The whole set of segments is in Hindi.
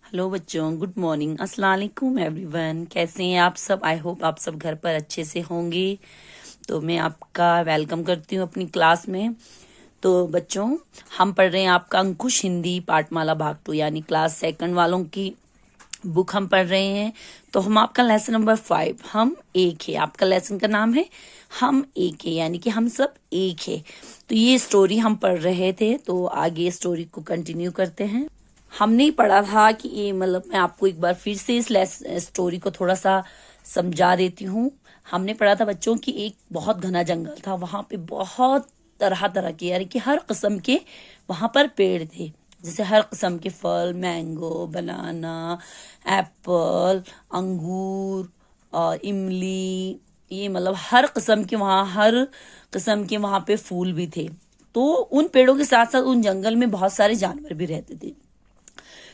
हेलो बच्चों, गुड मॉर्निंग, अस्सलाम वालेकुम एवरीवन। कैसे हैं आप सब? आई होप आप सब घर पर अच्छे से होंगे। तो मैं आपका वेलकम करती हूँ अपनी क्लास में। तो बच्चों, हम पढ़ रहे हैं आपका अंकुश हिंदी पाठमाला भाग 2 यानी क्लास सेकंड वालों की बुक हम पढ़ रहे हैं। तो हम आपका लेसन नंबर 5 हम एक है, आपका लेसन का नाम है हम एक है, यानी कि हम सब एक है। तो ये स्टोरी हम पढ़ रहे थे, तो आगे स्टोरी को कंटिन्यू करते हैं। हमने ही पढ़ा था कि ये मैं आपको एक बार फिर से इस स्टोरी को थोड़ा सा समझा देती हूँ। हमने पढ़ा था बच्चों कि एक बहुत घना जंगल था, वहां पे बहुत तरह तरह के यानी कि हर किस्म के वहां पर पेड़ थे। जैसे हर किस्म के फल, मैंगो, बनाना, एप्पल, अंगूर और इमली, ये हर किस्म के वहां पे फूल भी थे। तो उन पेड़ों के साथ साथ उन जंगल में बहुत सारे जानवर भी रहते थे।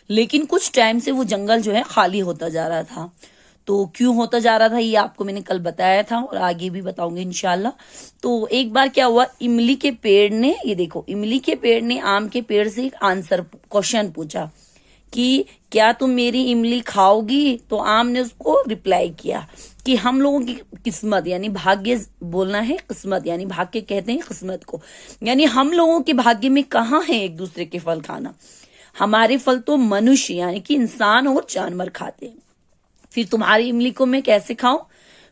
लेकिन कुछ टाइम से वो जंगल जो है खाली होता जा रहा था। तो क्यों होता जा रहा था ये आपको मैंने कल बताया था और आगे भी बताऊंगी इंशाल्लाह। तो एक बार क्या हुआ, इमली के पेड़ ने, ये देखो, इमली के पेड़ ने आम के पेड़ से एक क्वेश्चन पूछा कि क्या तुम मेरी इमली खाओगी? तो आम ने उसको रिप्लाई किया कि हम लोगों की किस्मत, यानी भाग्य बोलना है, किस्मत यानी भाग्य कहते हैं किस्मत को, यानी हम लोगों के भाग्य में कहाँ है एक दूसरे के फल खाना। हमारे फल तो मनुष्य यानी कि इंसान और जानवर खाते हैं, फिर तुम्हारी इमली को मैं कैसे खाऊं?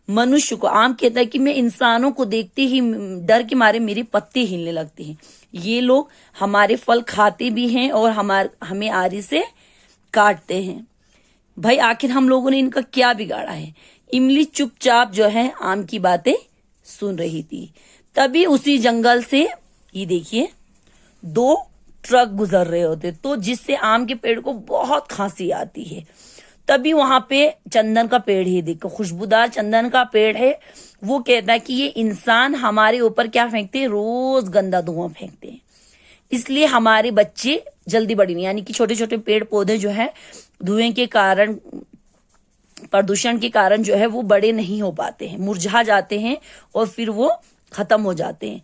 मनुष्य को। आम कहता है कि मैं इंसानों को देखते ही डर के मारे मेरे पत्ते हिलने लगते हैं। ये लोग हमारे फल खाते भी हैं और हमें आरी से काटते हैं। भाई आखिर हम लोगों ने इनका क्या बिगाड़ा है? इमली चुपचाप जो है आम की बातें सुन रही थी। तभी उसी जंगल से, ये देखिए, 2 ट्रक गुजर रहे होते, तो जिससे आम के पेड़ को बहुत खांसी आती है। तभी वहां पे चंदन का पेड़ ही देखो, खुशबूदार चंदन का पेड़ है। वो कहता है कि ये इंसान हमारे ऊपर क्या फेंकते हैं? रोज गंदा धुआं फेंकते हैं, इसलिए हमारे बच्चे जल्दी बड़ी नहीं, यानी कि छोटे छोटे पेड़ पौधे जो है धुएं के कारण, प्रदूषण के कारण जो है वो बड़े नहीं हो पाते हैं, मुरझा जाते हैं और फिर वो खत्म हो जाते हैं।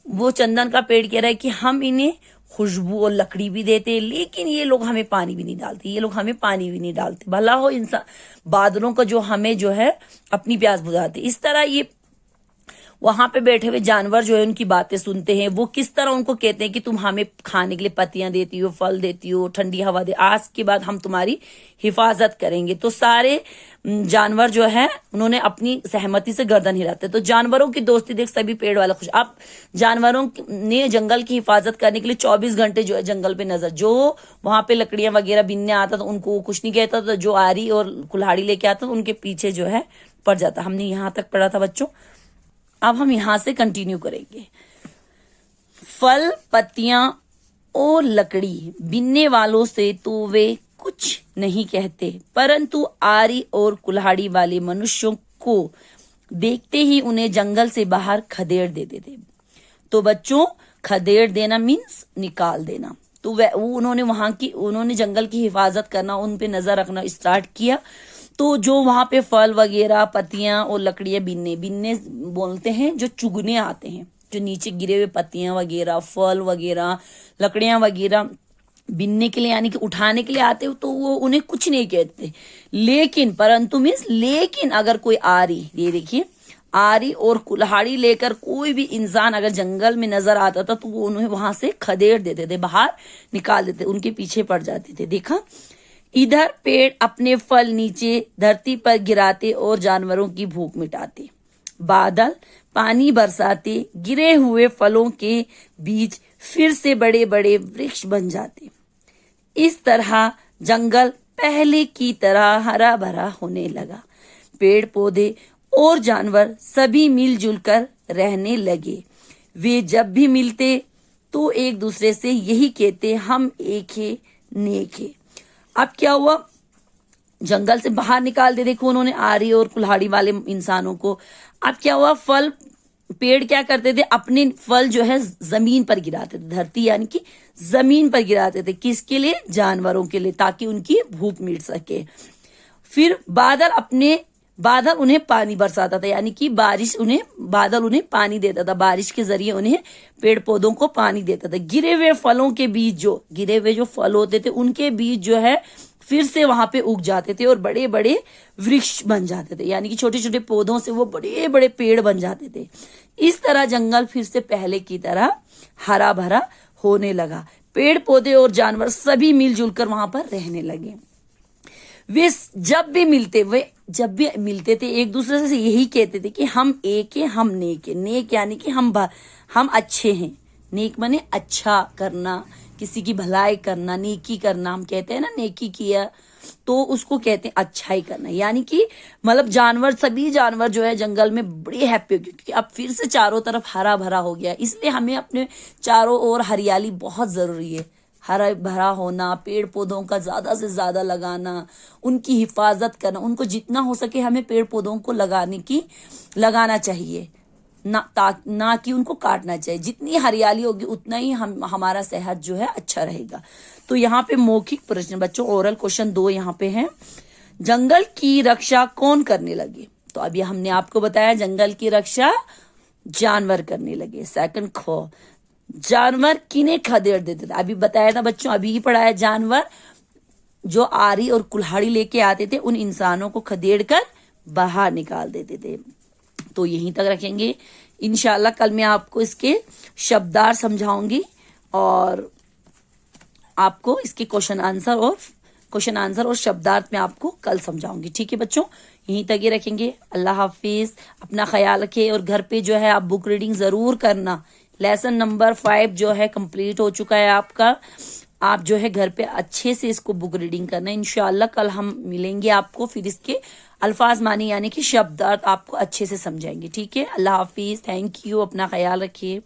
वो चंदन का पेड़ कह रहा है कि हम इन्हें खुशबू और लकड़ी भी देते, लेकिन ये लोग हमें पानी भी नहीं डालते, भला हो इंसान बादलों का जो हमें जो है अपनी प्यास बुझाते। इस तरह ये वहां पे बैठे हुए जानवर जो है उनकी बातें सुनते हैं। वो किस तरह उनको कहते हैं कि तुम हमें खाने के लिए पत्तियां देती हो, फल देती हो, ठंडी हवा दे, आज के बाद हम तुम्हारी हिफाजत करेंगे। तो सारे जानवर जो है उन्होंने अपनी सहमति से गर्दन हिलाते। तो जानवरों की दोस्ती देख सभी पेड़ वाले खुश। अब जानवरों ने जंगल की हिफाजत करने के लिए 24 घंटे जो है जंगल पे नजर, जो वहां पे लकड़ियां वगैरह बिनने आता था उनको कुछ नहीं कहता था, जो आरी और कुल्हाड़ी लेके आता था उनके पीछे जो है पड़ जाता। हमने यहां तक पढ़ा था बच्चों, अब हम यहां से कंटिन्यू करेंगे। फल, पत्तियां और लकड़ी बिनने वालों से तो वे कुछ नहीं कहते, परंतु आरी और कुल्हाड़ी वाले मनुष्यों को देखते ही उन्हें जंगल से बाहर खदेड़ देते थे। तो बच्चों, खदेड़ देना मीन्स निकाल देना। तो उन्होंने जंगल की हिफाजत करना, उन पे नजर रखना स्टार्ट किया। तो जो वहां पे फल वगैरह, पत्तियां और लकड़ियां बिनने बोलते हैं, जो चुगने आते हैं, जो नीचे गिरे हुए पत्तियां वगैरह, फल वगैरह, लकड़ियां वगैरह बिनने के लिए यानी कि उठाने के लिए आते हो, तो वो उन्हें कुछ नहीं कहते। लेकिन अगर कोई आरी, ये देखिए, आरी और कुल्हाड़ी लेकर कोई भी इंसान अगर जंगल में नजर आता था तो वो उन्हें वहां से खदेड़ देते थे, बाहर निकाल देते, उनके पीछे पड़ जाते थे। देखा, इधर पेड़ अपने फल नीचे धरती पर गिराते और जानवरों की भूख मिटाते, बादल पानी बरसाते, गिरे हुए फलों के बीज फिर से बड़े बड़े वृक्ष बन जाते। इस तरह जंगल पहले की तरह हरा भरा होने लगा। पेड़ पौधे और जानवर सभी मिलजुल कर रहने लगे। वे जब भी मिलते तो एक दूसरे से यही कहते, हम एक है, नेक है। अब क्या हुआ, जंगल से बाहर निकाल दे, देखो उन्होंने आरी और कुल्हाड़ी वाले इंसानों को। अब क्या हुआ, पेड़ क्या करते थे, अपने फल जो है जमीन पर गिराते थे, धरती यानी कि जमीन पर गिराते थे। किसके लिए? जानवरों के लिए, ताकि उनकी भूख मिट सके। फिर बादल उन्हें पानी बरसाता था, यानी कि बादल उन्हें पानी देता था, बारिश के जरिए उन्हें पेड़ पौधों को पानी देता था। गिरे हुए जो फल होते थे उनके बीज जो है फिर से वहां पे उग जाते थे और बड़े बड़े वृक्ष बन जाते थे, यानी कि छोटे छोटे पौधों से वो बड़े बड़े पेड़ बन जाते थे। इस तरह जंगल फिर से पहले की तरह हरा भरा होने लगा। पेड़ पौधे और जानवर सभी मिलजुल कर वहां पर रहने लगे। वे जब भी मिलते थे एक दूसरे से यही कहते थे कि हम एक हैं, हम नेक हैं। नेक यानी कि हम अच्छे हैं। नेक माने अच्छा करना, किसी की भलाई करना, नेकी करना। हम कहते हैं ना नेकी किया, तो उसको कहते हैं अच्छाई करना। यानी कि मतलब सभी जानवर जो है जंगल में बड़े हैप्पी हो गए, क्योंकि अब फिर से चारों तरफ हरा भरा हो गया। इसलिए हमें अपने चारों ओर हरियाली बहुत जरूरी है। हरा भरा होना, पेड़ पौधों का ज्यादा से ज्यादा लगाना, उनकी हिफाजत करना, उनको जितना हो सके हमें पेड़ पौधों को लगाना चाहिए, ना कि उनको काटना चाहिए। जितनी हरियाली होगी उतना ही हमारा सेहत जो है अच्छा रहेगा। तो यहाँ पे मौखिक प्रश्न बच्चों, ओरल क्वेश्चन 2 यहाँ पे है। जंगल की रक्षा कौन करने लगे? तो अभी हमने आपको बताया जंगल की रक्षा जानवर करने लगे। सेकंड ख, जानवर किन्हें खदेड़ देते थे? अभी बताया था बच्चों, अभी ही पढ़ाया। जानवर जो आरी और कुल्हाड़ी लेके आते थे उन इंसानों को खदेड़ कर बाहर निकाल देते थे। तो यहीं तक रखेंगे। इंशाल्लाह कल मैं आपको इसके शब्दार्थ समझाऊंगी और आपको इसके क्वेश्चन आंसर और शब्दार्थ में आपको कल समझाऊंगी। ठीक है बच्चों, यहीं तक ही रखेंगे। अल्लाह हाफिज, अपना ख्याल रखें और घर पे जो है आप बुक रीडिंग जरूर करना। लेसन नंबर 5 जो है कंप्लीट हो चुका है आपका। आप जो है घर पे अच्छे से इसको बुक रीडिंग करना। इंशाल्लाह कल हम मिलेंगे आपको, फिर इसके अल्फाज मानी यानी कि शब्दार्थ आपको अच्छे से समझाएंगे। ठीक है, अल्लाह हाफिज, थैंक यू, अपना ख्याल रखिए।